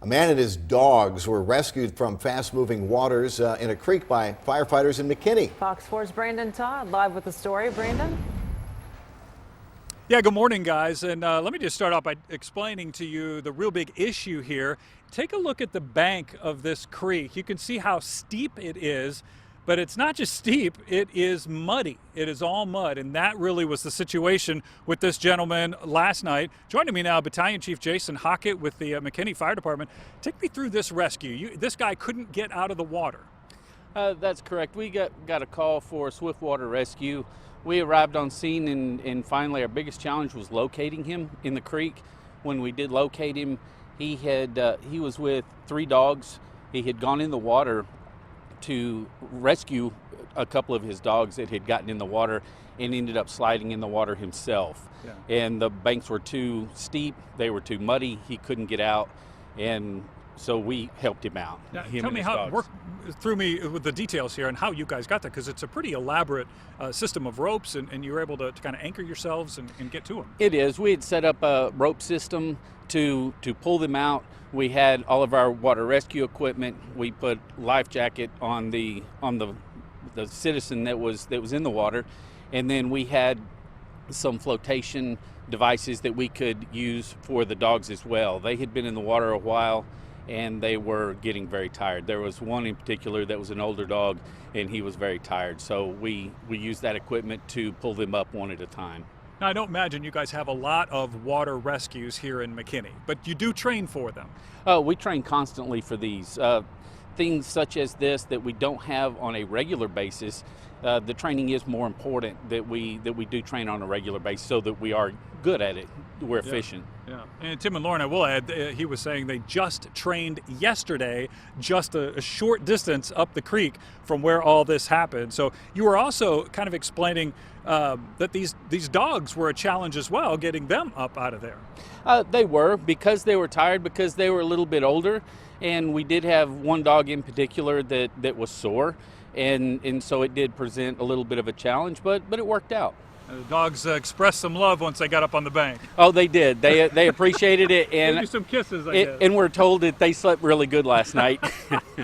A man and his dogs were rescued from fast-moving waters in a creek by firefighters in McKinney. Fox 4's Brandon Todd live with the story. Brandon? Yeah, good morning, guys. And let me just start off by explaining to you the real big issue here. Take a look at the bank of this creek. You can see how steep it is, but it's not just steep, it is muddy. It is all mud, and that really was the situation with this gentleman last night. Joining me now, Battalion Chief Jason HOCKETT with the McKinney Fire Department. Take me through this rescue. This guy couldn't get out of the water. That's correct. We got a call for swift water rescue. We arrived on scene, and finally our biggest challenge was locating him in the creek. When we did locate him, he was with 3 dogs. He had gone in the water to rescue a couple of his dogs that had gotten in the water and ended up sliding in the water himself. Yeah. And the banks were too steep, they were too muddy, he couldn't get out, and so we helped him out. Now, tell me how, work through me with the details here and how you guys got there, because it's a pretty elaborate system of ropes, and you were able to kind of anchor yourselves and get to them. It is. We had set up a rope system to pull them out. We had all of our water rescue equipment. We put life jacket on the citizen that was in the water, and then we had some flotation devices that we could use for the dogs as well. They had been in the water a while, and they were getting very tired. There was one in particular that was an older dog, and he was very tired. So we used that equipment to pull them up one at a time. Now, I don't imagine you guys have a lot of water rescues here in McKinney, but you do train for them. We train constantly for these. Things such as this that we don't have on a regular basis, the training is more important that we do train on a regular basis so that we are good at it, we're efficient. Yeah. And Tim and Lauren, I will add, he was saying they just trained yesterday, just a short distance up the creek from where all this happened. So you were also kind of explaining that these dogs were a challenge as well, getting them up out of there. They were, because they were tired, because they were a little bit older, and we did have one dog in particular that was sore, and so it did present a little bit of a challenge, but it worked out. The dogs expressed some love once they got up on the bank. Oh, they did. They appreciated it, and gave you some kisses, I guess. And we're told that they slept really good last night.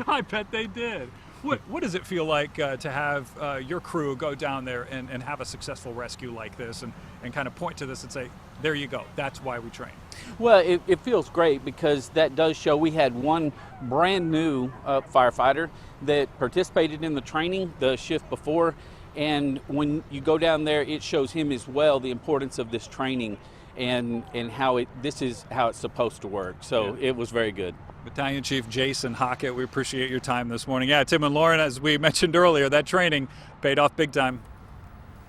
I bet they did. What does it feel like to have your crew go down there and have a successful rescue like this and kind of point to this and say, there you go, that's why we train? Well, it feels great, because that does show we had one brand new firefighter that participated in the training the shift before, and when you go down there, it shows him as well the importance of this training and how this is how it's supposed to work. So yeah. It was very good. Battalion Chief Jason HOCKETT, we appreciate your time this morning. Yeah, Tim and Lauren, as we mentioned earlier, that training paid off big time.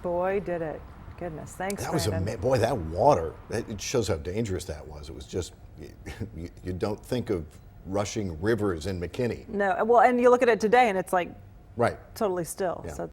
Boy, did it. Goodness, thanks, That Brandon. was boy, that water, it shows how dangerous that was. It was just, you don't think of rushing rivers in McKinney. No, well, and you look at it today and it's like right. totally still. Yeah. So